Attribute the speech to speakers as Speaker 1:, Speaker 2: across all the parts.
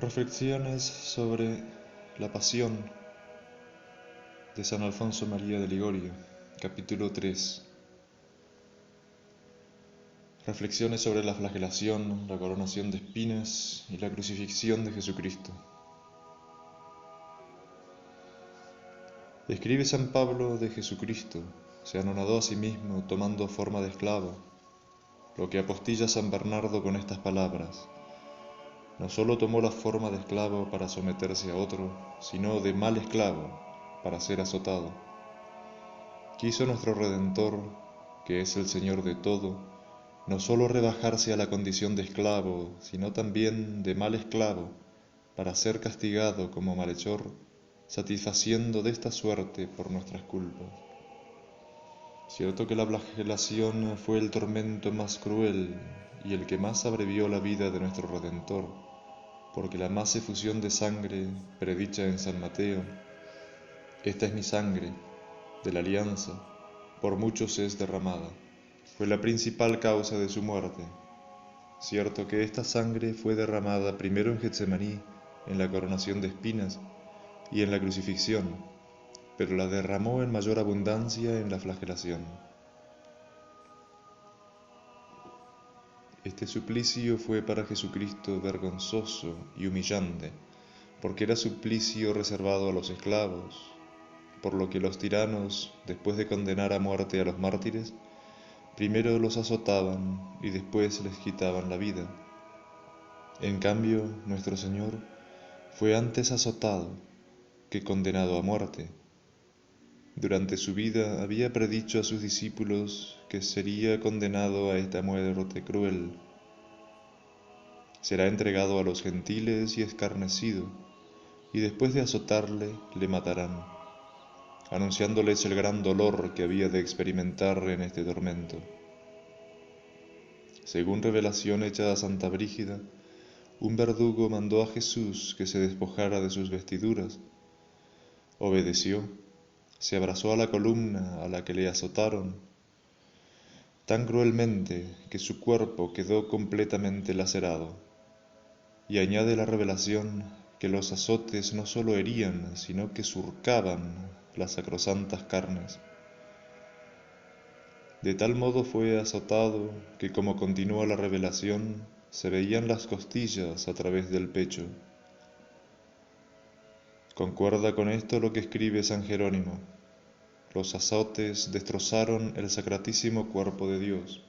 Speaker 1: Reflexiones sobre la Pasión de San Alfonso María de Ligorio, capítulo 3. Reflexiones sobre la flagelación, la coronación de espinas y la crucifixión de Jesucristo. Escribe San Pablo de Jesucristo, se anonadó a sí mismo tomando forma de esclavo, lo que apostilla San Bernardo con estas palabras: no solo tomó la forma de esclavo para someterse a otro, sino de mal esclavo para ser azotado. Quiso nuestro Redentor, que es el Señor de todo, no solo rebajarse a la condición de esclavo, sino también de mal esclavo, para ser castigado como malhechor, satisfaciendo de esta suerte por nuestras culpas. Cierto que la flagelación fue el tormento más cruel y el que más abrevió la vida de nuestro Redentor, porque la más efusión de sangre, predicha en San Mateo, esta es mi sangre, de la alianza, por muchos es derramada, fue la principal causa de su muerte. Cierto que esta sangre fue derramada primero en Getsemaní, en la coronación de espinas y en la crucifixión, pero la derramó en mayor abundancia en la flagelación. Este suplicio fue para Jesucristo vergonzoso y humillante, porque era suplicio reservado a los esclavos, por lo que los tiranos, después de condenar a muerte a los mártires, primero los azotaban y después les quitaban la vida. En cambio, nuestro Señor fue antes azotado que condenado a muerte. Durante su vida había predicho a sus discípulos que sería condenado a esta muerte cruel. Será entregado a los gentiles y escarnecido, y después de azotarle le matarán, anunciándoles el gran dolor que había de experimentar en este tormento. Según revelación hecha a Santa Brígida, un verdugo mandó a Jesús que se despojara de sus vestiduras. Obedeció, se abrazó a la columna a la que le azotaron tan cruelmente que su cuerpo quedó completamente lacerado. Y añade la revelación que los azotes no solo herían, sino que surcaban las sacrosantas carnes. De tal modo fue azotado que, como continúa la revelación, se veían las costillas a través del pecho. Concuerda con esto lo que escribe San Jerónimo: los azotes destrozaron el sacratísimo cuerpo de Dios.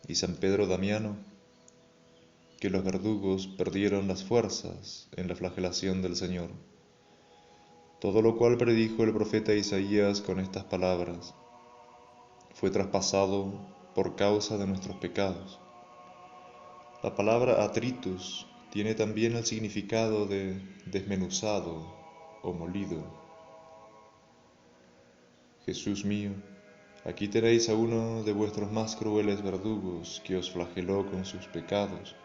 Speaker 1: Y San Pedro Damiano, que los verdugos perdieron las fuerzas en la flagelación del Señor. Todo lo cual predijo el profeta Isaías con estas palabras: fue traspasado por causa de nuestros pecados. La palabra atritus tiene también el significado de desmenuzado o molido. Jesús mío, aquí tenéis a uno de vuestros más crueles verdugos que os flageló con sus pecados,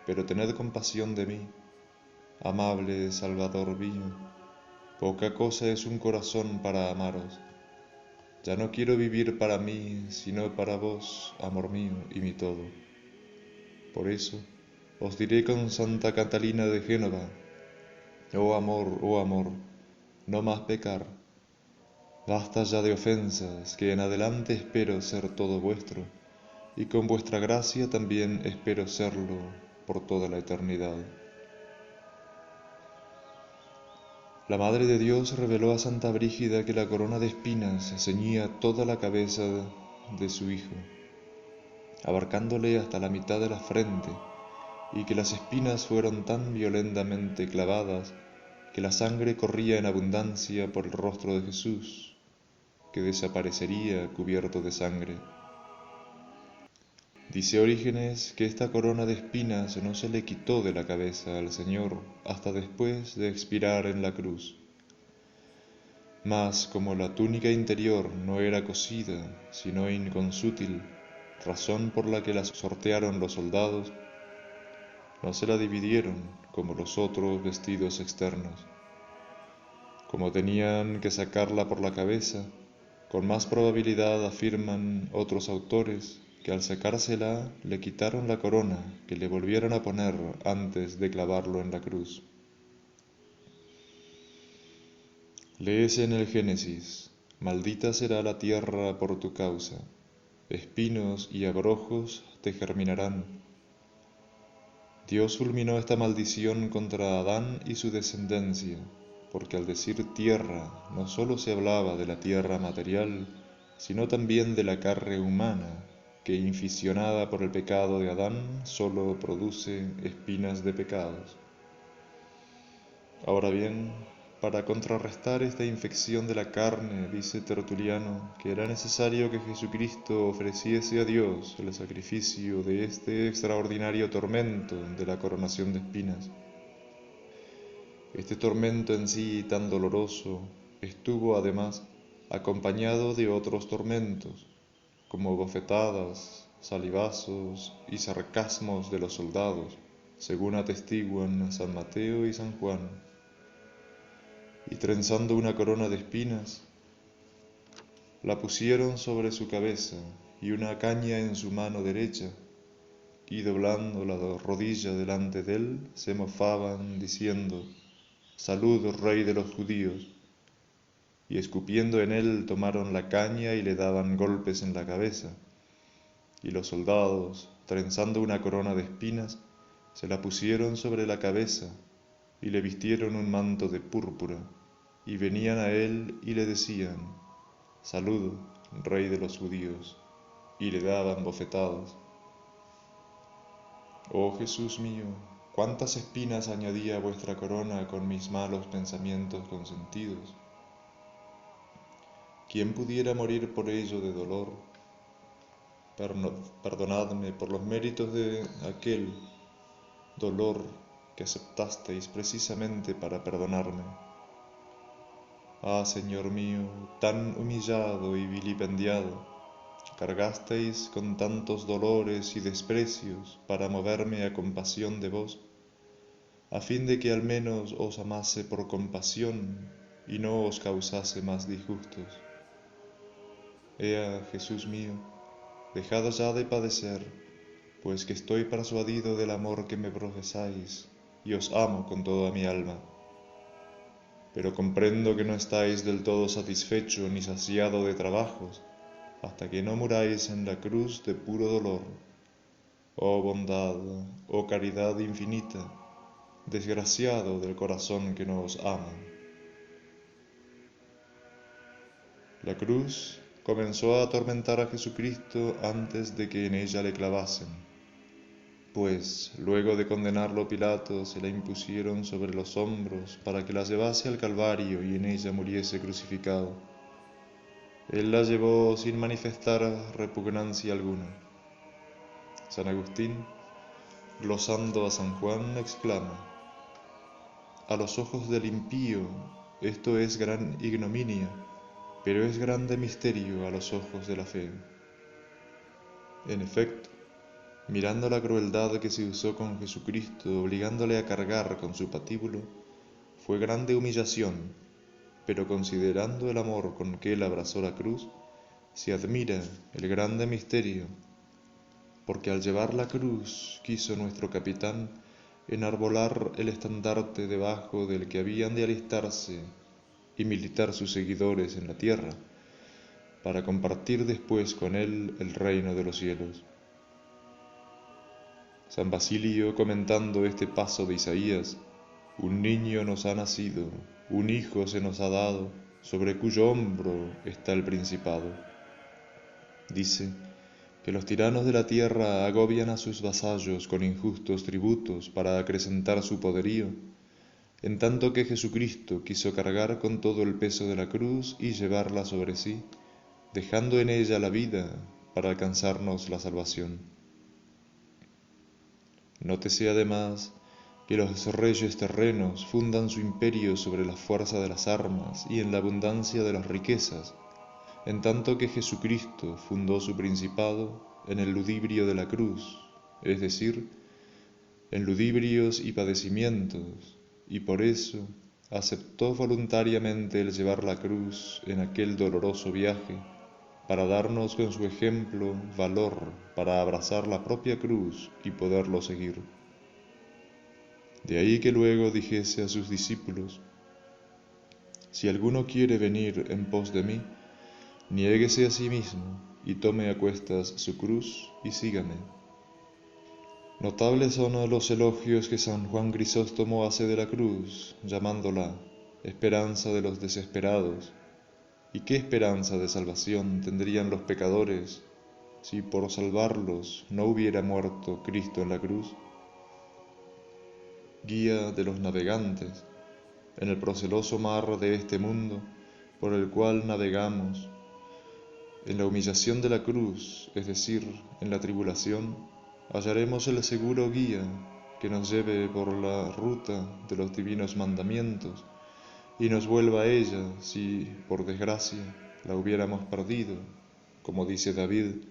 Speaker 1: pero tened compasión de mí, amable Salvador mío, poca cosa es un corazón para amaros. Ya no quiero vivir para mí, sino para vos, amor mío y mi todo. Por eso os diré con Santa Catalina de Génova: oh amor, no más pecar. Basta ya de ofensas, que en adelante espero ser todo vuestro, y con vuestra gracia también espero serlo por toda la eternidad. La Madre de Dios reveló a Santa Brígida que la corona de espinas ceñía toda la cabeza de su Hijo, abarcándole hasta la mitad de la frente, y que las espinas fueron tan violentamente clavadas que la sangre corría en abundancia por el rostro de Jesús, que desaparecería cubierto de sangre. Dice Orígenes que esta corona de espinas no se le quitó de la cabeza al Señor hasta después de expirar en la cruz. Mas como la túnica interior no era cosida, sino inconsútil, razón por la que la sortearon los soldados, no se la dividieron como los otros vestidos externos. Como tenían que sacarla por la cabeza, con más probabilidad afirman otros autores que al sacársela le quitaron la corona que le volvieron a poner antes de clavarlo en la cruz. Léese en el Génesis: maldita será la tierra por tu causa, espinos y abrojos te germinarán. Dios fulminó esta maldición contra Adán y su descendencia, porque al decir tierra no sólo se hablaba de la tierra material, sino también de la carne humana, que inficionada por el pecado de Adán sólo produce espinas de pecados. Ahora bien, para contrarrestar esta infección de la carne, dice Tertuliano, que era necesario que Jesucristo ofreciese a Dios el sacrificio de este extraordinario tormento de la coronación de espinas. Este tormento en sí tan doloroso estuvo además acompañado de otros tormentos, como bofetadas, salivazos y sarcasmos de los soldados, según atestiguan San Mateo y San Juan. Y trenzando una corona de espinas, la pusieron sobre su cabeza y una caña en su mano derecha, y doblando la rodilla delante de él, se mofaban, diciendo: Salud, Rey de los judíos. Y escupiendo en él, tomaron la caña y le daban golpes en la cabeza. Y los soldados, trenzando una corona de espinas, se la pusieron sobre la cabeza, y le vistieron un manto de púrpura, y venían a él y le decían: Salud, Rey de los judíos, y le daban bofetadas. Oh Jesús mío, cuántas espinas añadía vuestra corona con mis malos pensamientos consentidos. ¿Quién pudiera morir por ello de dolor? Perdonadme por los méritos de aquel dolor que aceptasteis precisamente para perdonarme. Ah, Señor mío, tan humillado y vilipendiado, cargasteis con tantos dolores y desprecios para moverme a compasión de vos, a fin de que al menos os amase por compasión y no os causase más disgustos. Ea, Jesús mío, dejad ya de padecer, pues que estoy persuadido del amor que me profesáis, y os amo con toda mi alma. Pero comprendo que no estáis del todo satisfecho ni saciado de trabajos, hasta que no muráis en la cruz de puro dolor. Oh bondad, oh caridad infinita, desgraciado del corazón que no os ama. La cruz comenzó a atormentar a Jesucristo antes de que en ella le clavasen, pues luego de condenarlo Pilato se la impusieron sobre los hombros para que la llevase al Calvario y en ella muriese crucificado. Él la llevó sin manifestar repugnancia alguna. San Agustín, glosando a San Juan, exclama: a los ojos del impío esto es gran ignominia, pero es grande misterio a los ojos de la fe. En efecto, mirando la crueldad que se usó con Jesucristo, obligándole a cargar con su patíbulo, fue grande humillación, pero considerando el amor con que él abrazó la cruz, se admira el grande misterio, porque al llevar la cruz quiso nuestro capitán enarbolar el estandarte debajo del que habían de alistarse y militar sus seguidores en la tierra, para compartir después con él el reino de los cielos. San Basilio, comentando este paso de Isaías: un niño nos ha nacido, un hijo se nos ha dado, sobre cuyo hombro está el principado. Dice que los tiranos de la tierra agobian a sus vasallos con injustos tributos para acrecentar su poderío, en tanto que Jesucristo quiso cargar con todo el peso de la cruz y llevarla sobre sí, dejando en ella la vida para alcanzarnos la salvación. Nótese además que los reyes terrenos fundan su imperio sobre la fuerza de las armas y en la abundancia de las riquezas, en tanto que Jesucristo fundó su principado en el ludibrio de la cruz, es decir, en ludibrios y padecimientos, y por eso aceptó voluntariamente el llevar la cruz en aquel doloroso viaje, para darnos con su ejemplo valor para abrazar la propia cruz y poderlo seguir. De ahí que luego dijese a sus discípulos: si alguno quiere venir en pos de mí, niéguese a sí mismo y tome a cuestas su cruz y sígame. Notables son los elogios que San Juan Crisóstomo hace de la cruz, llamándola esperanza de los desesperados. ¿Y qué esperanza de salvación tendrían los pecadores si por salvarlos no hubiera muerto Cristo en la cruz? Guía de los navegantes en el proceloso mar de este mundo por el cual navegamos, en la humillación de la cruz, es decir, en la tribulación, hallaremos el seguro guía que nos lleve por la ruta de los divinos mandamientos y nos vuelva a ella si, por desgracia, la hubiéramos perdido, como dice David: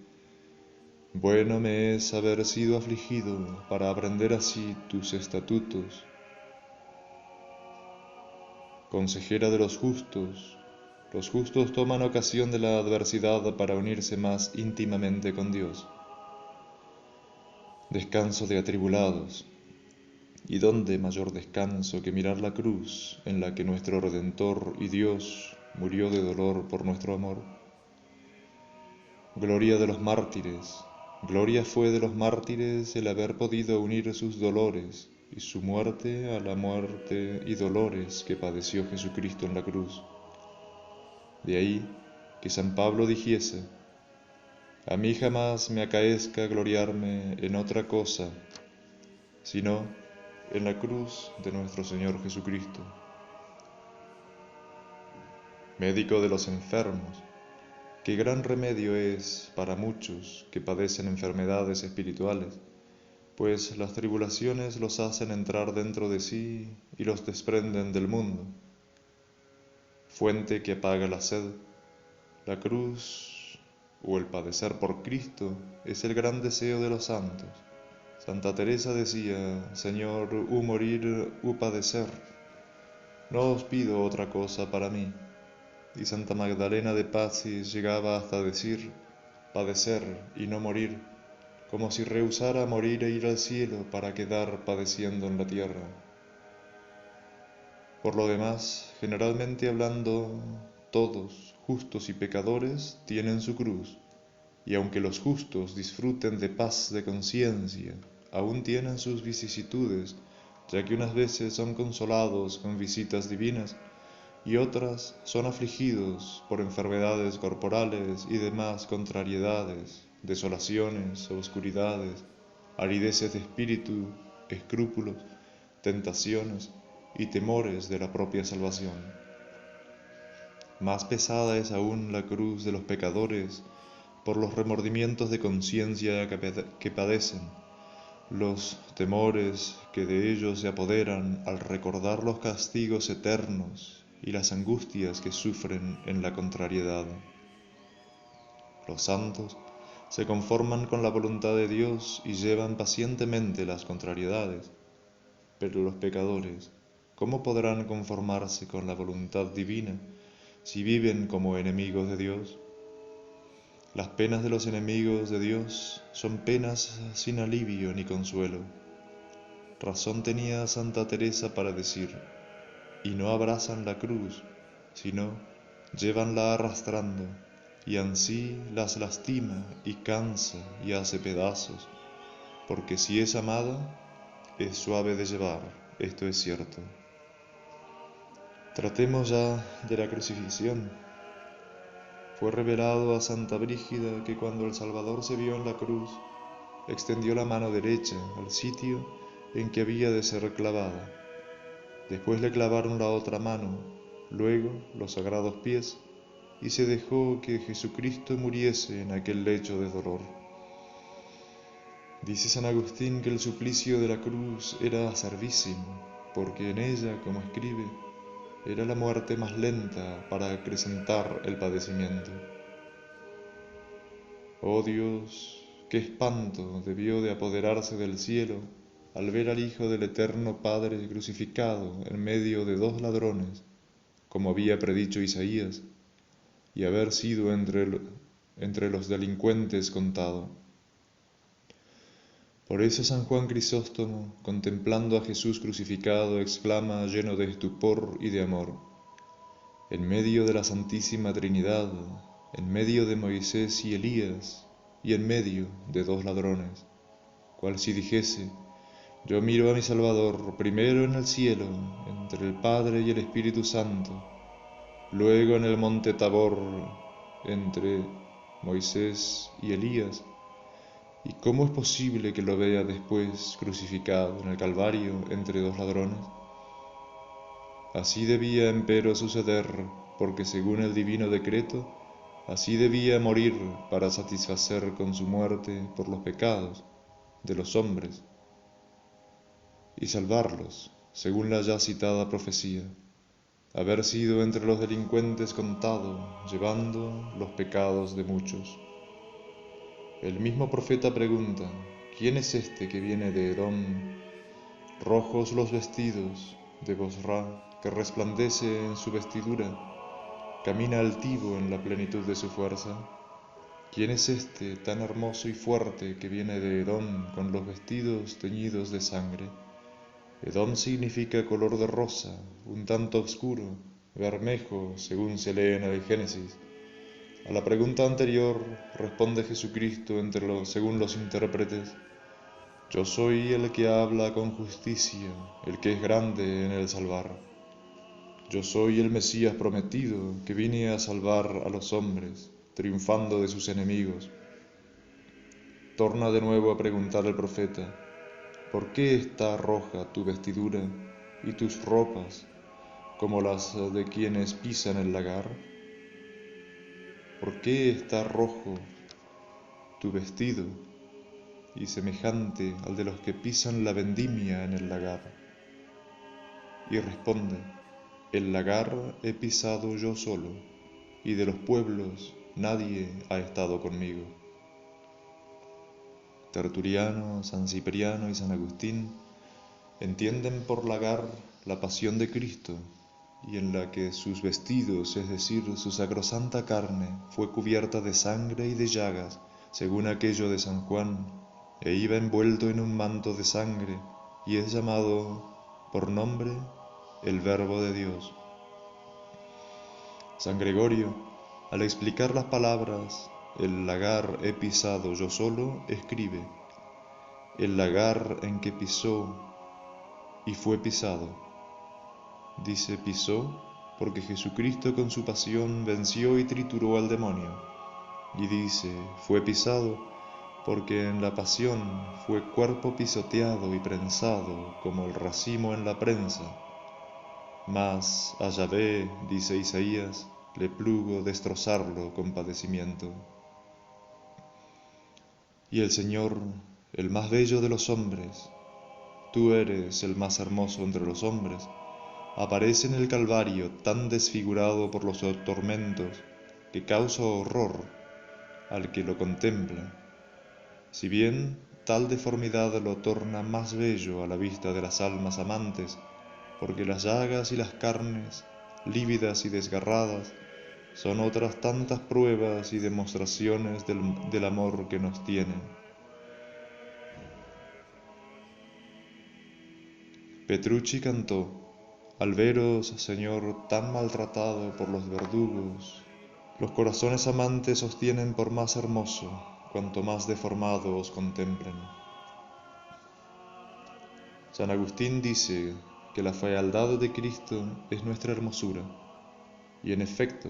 Speaker 1: bueno me es haber sido afligido para aprender así tus estatutos. Consejera de los justos toman ocasión de la adversidad para unirse más íntimamente con Dios. Descanso de atribulados. ¿Y dónde mayor descanso que mirar la cruz en la que nuestro Redentor y Dios murió de dolor por nuestro amor? Gloria de los mártires. Gloria fue de los mártires el haber podido unir sus dolores y su muerte a la muerte y dolores que padeció Jesucristo en la cruz. De ahí que San Pablo dijese: a mí jamás me acaezca gloriarme en otra cosa, sino en la cruz de nuestro Señor Jesucristo. Médico de los enfermos, qué gran remedio es para muchos que padecen enfermedades espirituales, pues las tribulaciones los hacen entrar dentro de sí y los desprenden del mundo. Fuente que apaga la sed, la cruz o el padecer por Cristo es el gran deseo de los santos. Santa Teresa decía: Señor, morir, padecer, no os pido otra cosa para mí. Y Santa Magdalena de Pazzi llegaba hasta decir: padecer y no morir, como si rehusara morir e ir al cielo para quedar padeciendo en la tierra. Por lo demás, generalmente hablando, todos, justos y pecadores, tienen su cruz, y aunque los justos disfruten de paz de conciencia, aún tienen sus vicisitudes, ya que unas veces son consolados con visitas divinas y otras son afligidos por enfermedades corporales y demás contrariedades, desolaciones, oscuridades, arideces de espíritu, escrúpulos, tentaciones y temores de la propia salvación. Más pesada es aún la cruz de los pecadores por los remordimientos de conciencia que padecen, los temores que de ellos se apoderan al recordar los castigos eternos y las angustias que sufren en la contrariedad. Los santos se conforman con la voluntad de Dios y llevan pacientemente las contrariedades, pero los pecadores, ¿cómo podrán conformarse con la voluntad divina si viven como enemigos de Dios? Las penas de los enemigos de Dios son penas sin alivio ni consuelo. Razón tenía Santa Teresa para decir: y no abrazan la cruz, sino llévanla arrastrando, y ansí las lastima y cansa y hace pedazos, porque si es amada, es suave de llevar, esto es cierto. Tratemos ya de la crucifixión. Fue revelado a Santa Brígida que cuando el Salvador se vio en la cruz, extendió la mano derecha al sitio en que había de ser clavada. Después le clavaron la otra mano, luego los sagrados pies, y se dejó que Jesucristo muriese en aquel lecho de dolor. Dice San Agustín que el suplicio de la cruz era acervísimo, porque en ella, como escribe, era la muerte más lenta para acrecentar el padecimiento. Oh Dios, qué espanto debió de apoderarse del cielo al ver al Hijo del Eterno Padre crucificado en medio de dos ladrones, como había predicho Isaías, y haber sido entre los delincuentes contado. Por eso San Juan Crisóstomo, contemplando a Jesús crucificado, exclama lleno de estupor y de amor: en medio de la Santísima Trinidad, en medio de Moisés y Elías, y en medio de dos ladrones, cual si dijese: yo miro a mi Salvador primero en el cielo, entre el Padre y el Espíritu Santo, luego en el monte Tabor, entre Moisés y Elías. ¿Y cómo es posible que lo vea después crucificado en el Calvario entre dos ladrones? Así debía empero suceder, porque según el divino decreto, así debía morir para satisfacer con su muerte por los pecados de los hombres y salvarlos, según la ya citada profecía, haber sido entre los delincuentes contado, llevando los pecados de muchos. El mismo profeta pregunta: ¿quién es este que viene de Edom? Rojos los vestidos, de Bosra, que resplandece en su vestidura, camina altivo en la plenitud de su fuerza. ¿Quién es este tan hermoso y fuerte que viene de Edom con los vestidos teñidos de sangre? Edom significa color de rosa, un tanto oscuro, bermejo, según se lee en el Génesis. A la pregunta anterior responde Jesucristo según los intérpretes: yo soy el que habla con justicia, el que es grande en el salvar. Yo soy el Mesías prometido, que vine a salvar a los hombres, triunfando de sus enemigos. Torna de nuevo a preguntar el profeta: ¿por qué está roja tu vestidura y tus ropas como las de quienes pisan el lagar? ¿Por qué está rojo tu vestido y semejante al de los que pisan la vendimia en el lagar? Y responde: el lagar he pisado yo solo, y de los pueblos nadie ha estado conmigo. Tertuliano, San Cipriano y San Agustín entienden por lagar la pasión de Cristo, y en la que sus vestidos, es decir, su sacrosanta carne, fue cubierta de sangre y de llagas, según aquello de San Juan, e iba envuelto en un manto de sangre, y es llamado por nombre el Verbo de Dios. San Gregorio, al explicar las palabras el lagar he pisado yo solo, escribe: el lagar en que pisó y fue pisado. Dice pisó porque Jesucristo con su pasión venció y trituró al demonio. Y dice fue pisado porque en la pasión fue cuerpo pisoteado y prensado como el racimo en la prensa. Mas a Yahvé, dice Isaías, le plugo destrozarlo con padecimiento. Y el Señor, el más bello de los hombres, tú eres el más hermoso entre los hombres, aparece en el Calvario tan desfigurado por los tormentos que causa horror al que lo contempla, si bien tal deformidad lo torna más bello a la vista de las almas amantes, porque las llagas y las carnes, lívidas y desgarradas, son otras tantas pruebas y demostraciones del amor que nos tienen. Petrucci cantó: al veros, Señor, tan maltratado por los verdugos, los corazones amantes os tienen por más hermoso, cuanto más deformado os contemplen. San Agustín dice que la fealdad de Cristo es nuestra hermosura, y en efecto,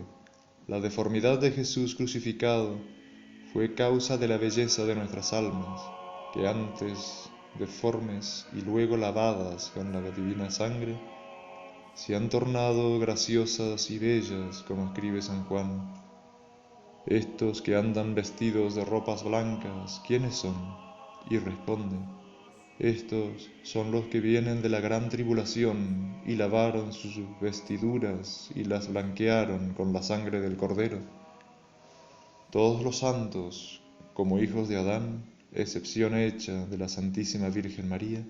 Speaker 1: la deformidad de Jesús crucificado fue causa de la belleza de nuestras almas, que antes deformes y luego lavadas con la divina sangre, se han tornado graciosas y bellas, como escribe San Juan. Estos que andan vestidos de ropas blancas, ¿quiénes son? Y responde: estos son los que vienen de la gran tribulación y lavaron sus vestiduras y las blanquearon con la sangre del Cordero. Todos los santos, como hijos de Adán, excepción hecha de la Santísima Virgen María,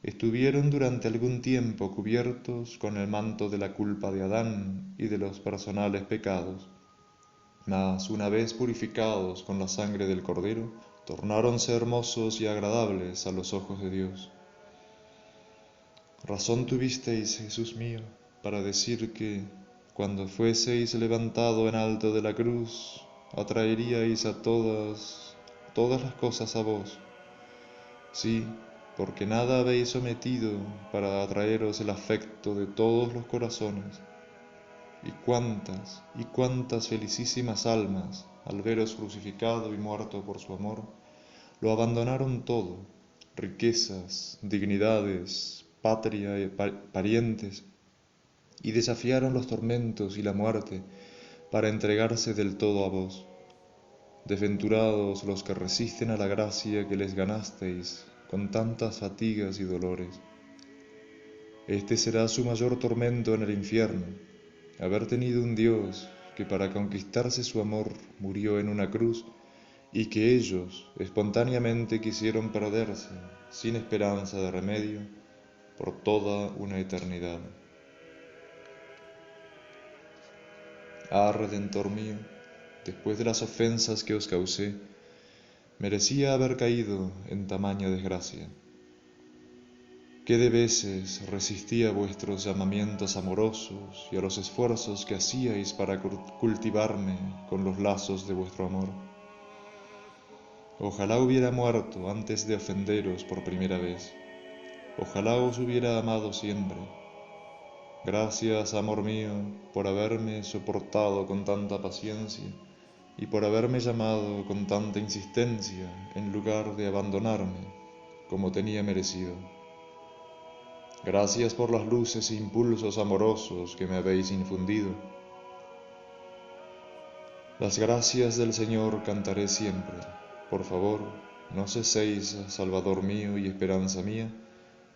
Speaker 1: estuvieron durante algún tiempo cubiertos con el manto de la culpa de Adán y de los personales pecados, mas una vez purificados con la sangre del Cordero, tornáronse hermosos y agradables a los ojos de Dios. Razón tuvisteis, Jesús mío, para decir que, cuando fueseis levantado en alto de la cruz, atraeríais a todas las cosas a vos. Sí, porque nada habéis sometido para atraeros el afecto de todos los corazones. Y cuántas felicísimas almas, al veros crucificado y muerto por su amor, lo abandonaron todo, riquezas, dignidades, patria y parientes, y desafiaron los tormentos y la muerte para entregarse del todo a vos. Desventurados los que resisten a la gracia que les ganasteis con tantas fatigas y dolores. Este será su mayor tormento en el infierno, haber tenido un Dios que para conquistarse su amor murió en una cruz y que ellos espontáneamente quisieron perderse, sin esperanza de remedio, por toda una eternidad. Ah, Redentor mío, después de las ofensas que os causé, merecía haber caído en tamaña desgracia. Qué de veces resistí a vuestros llamamientos amorosos y a los esfuerzos que hacíais para cultivarme con los lazos de vuestro amor. Ojalá hubiera muerto antes de ofenderos por primera vez. Ojalá os hubiera amado siempre. Gracias, amor mío, por haberme soportado con tanta paciencia y por haberme llamado con tanta insistencia en lugar de abandonarme como tenía merecido. Gracias por las luces e impulsos amorosos que me habéis infundido. Las gracias del Señor cantaré siempre. Por favor, no ceséis, Salvador mío y esperanza mía,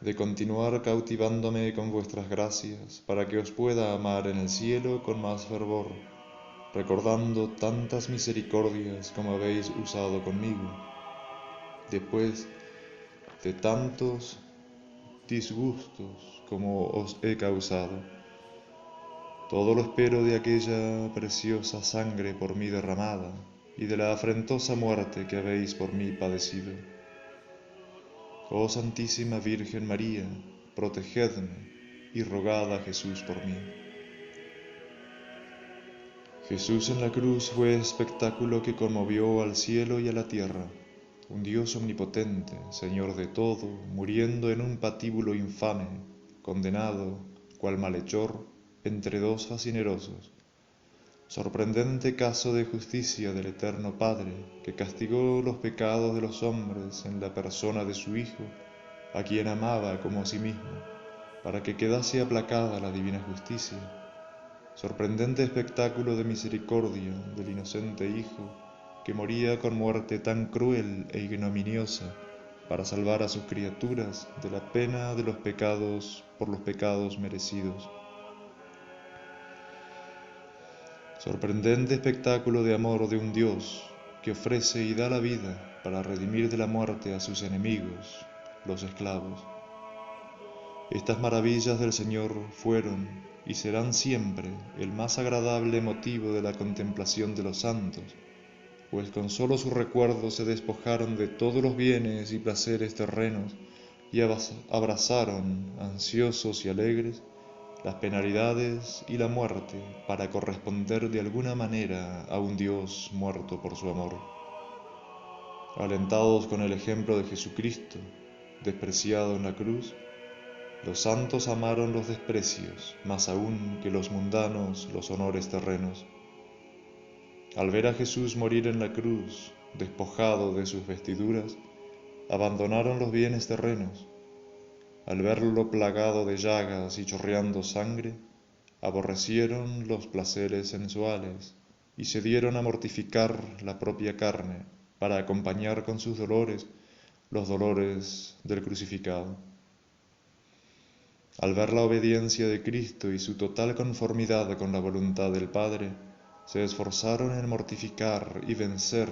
Speaker 1: de continuar cautivándome con vuestras gracias, para que os pueda amar en el cielo con más fervor, recordando tantas misericordias como habéis usado conmigo, después de tantos disgustos como os he causado. Todo lo espero de aquella preciosa sangre por mí derramada y de la afrentosa muerte que habéis por mí padecido. Oh Santísima Virgen María, protegedme y rogad a Jesús por mí. Jesús en la cruz fue espectáculo que conmovió al cielo y a la tierra. Un Dios omnipotente, Señor de todo, muriendo en un patíbulo infame, condenado, cual malhechor, entre dos facinerosos. Sorprendente caso de justicia del Eterno Padre, que castigó los pecados de los hombres en la persona de su Hijo, a quien amaba como a sí mismo, para que quedase aplacada la divina justicia. Sorprendente espectáculo de misericordia del inocente Hijo, que moría con muerte tan cruel e ignominiosa para salvar a sus criaturas de la pena de los pecados por los pecados merecidos. Sorprendente espectáculo de amor de un Dios que ofrece y da la vida para redimir de la muerte a sus enemigos, los esclavos. Estas maravillas del Señor fueron y serán siempre el más agradable motivo de la contemplación de los santos, pues con solo su recuerdo se despojaron de todos los bienes y placeres terrenos y abrazaron, ansiosos y alegres, las penalidades y la muerte para corresponder de alguna manera a un Dios muerto por su amor. Alentados con el ejemplo de Jesucristo, despreciado en la cruz, los santos amaron los desprecios, más aún que los mundanos los honores terrenos. Al ver a Jesús morir en la cruz, despojado de sus vestiduras, abandonaron los bienes terrenos. Al verlo plagado de llagas y chorreando sangre, aborrecieron los placeres sensuales y se dieron a mortificar la propia carne para acompañar con sus dolores los dolores del crucificado. Al ver la obediencia de Cristo y su total conformidad con la voluntad del Padre, se esforzaron en mortificar y vencer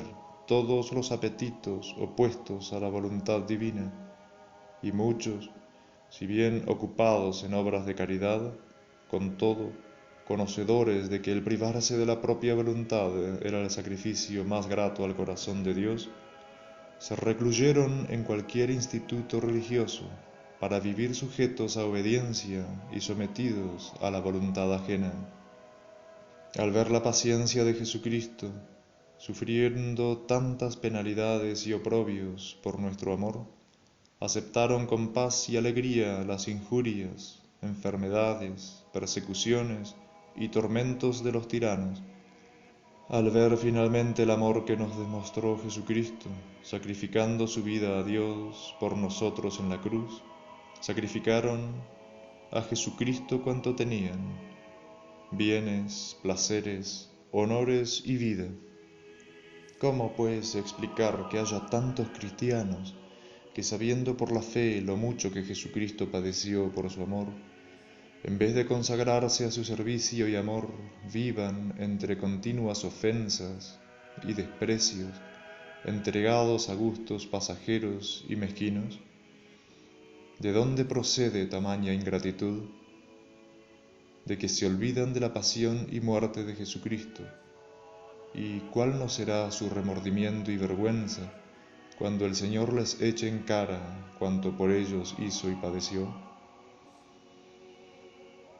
Speaker 1: todos los apetitos opuestos a la voluntad divina, y muchos, si bien ocupados en obras de caridad, con todo, conocedores de que el privarse de la propia voluntad era el sacrificio más grato al corazón de Dios, se recluyeron en cualquier instituto religioso para vivir sujetos a obediencia y sometidos a la voluntad ajena. Al ver la paciencia de Jesucristo, sufriendo tantas penalidades y oprobios por nuestro amor, aceptaron con paz y alegría las injurias, enfermedades, persecuciones y tormentos de los tiranos. Al ver finalmente el amor que nos demostró Jesucristo, sacrificando su vida a Dios por nosotros en la cruz, sacrificaron a Jesucristo cuanto tenían: bienes, placeres, honores y vida. ¿Cómo, pues, explicar que haya tantos cristianos que, sabiendo por la fe lo mucho que Jesucristo padeció por su amor, en vez de consagrarse a su servicio y amor, vivan entre continuas ofensas y desprecios, entregados a gustos pasajeros y mezquinos? ¿De dónde procede tamaña ingratitud? De que se olvidan de la pasión y muerte de Jesucristo. ¿Y cuál no será su remordimiento y vergüenza cuando el Señor les eche en cara cuanto por ellos hizo y padeció?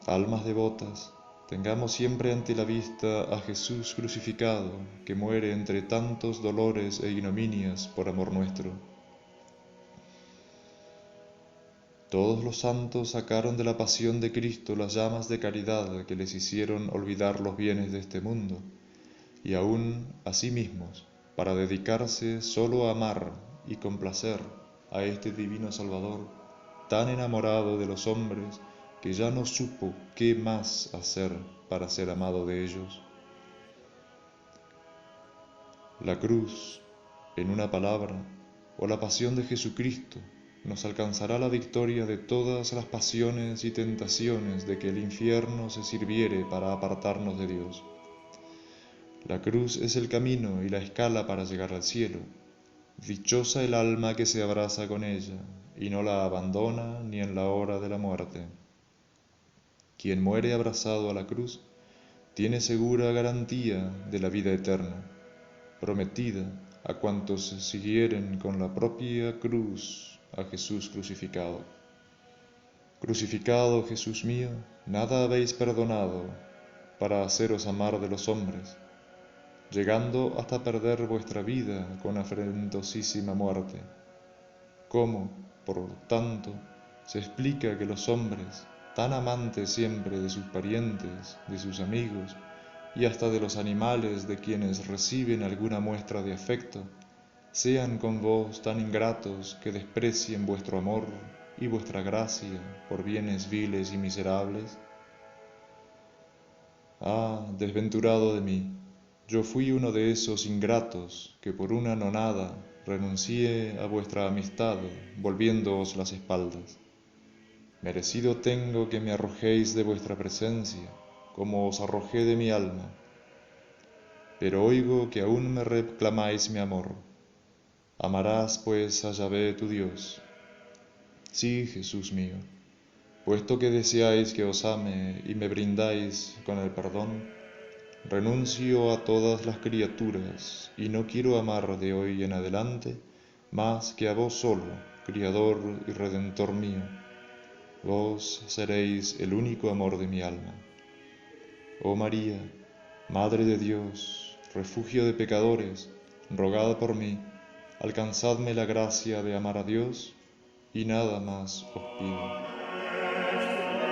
Speaker 1: Almas devotas, tengamos siempre ante la vista a Jesús crucificado, que muere entre tantos dolores e ignominias por amor nuestro. Todos los santos sacaron de la pasión de Cristo las llamas de caridad que les hicieron olvidar los bienes de este mundo, y aún a sí mismos, para dedicarse solo a amar y complacer a este divino Salvador, tan enamorado de los hombres que ya no supo qué más hacer para ser amado de ellos. La cruz, en una palabra, o la pasión de Jesucristo, nos alcanzará la victoria de todas las pasiones y tentaciones de que el infierno se sirviere para apartarnos de Dios. La cruz es el camino y la escala para llegar al cielo. Dichosa el alma que se abraza con ella y no la abandona ni en la hora de la muerte. Quien muere abrazado a la cruz tiene segura garantía de la vida eterna, prometida a cuantos siguieren con la propia cruz a Jesús crucificado. Crucificado, Jesús mío, nada habéis perdonado para haceros amar de los hombres, llegando hasta perder vuestra vida con afrentosísima muerte. ¿Cómo, por tanto, se explica que los hombres, tan amantes siempre de sus parientes, de sus amigos y hasta de los animales de quienes reciben alguna muestra de afecto, sean con vos tan ingratos que desprecien vuestro amor y vuestra gracia por bienes viles y miserables? Ah, desventurado de mí, yo fui uno de esos ingratos que por una nonada renuncié a vuestra amistad, volviéndoos las espaldas. Merecido tengo que me arrojéis de vuestra presencia, como os arrojé de mi alma. Pero oigo que aún me reclamáis mi amor. Amarás pues a Yahvé tu Dios. Sí, Jesús mío, puesto que deseáis que os ame y me brindáis con el perdón, renuncio a todas las criaturas y no quiero amar de hoy en adelante más que a vos solo, Criador y Redentor mío. Vos seréis el único amor de mi alma. Oh María, Madre de Dios, refugio de pecadores, rogad por mí, alcanzadme la gracia de amar a Dios y nada más os pido.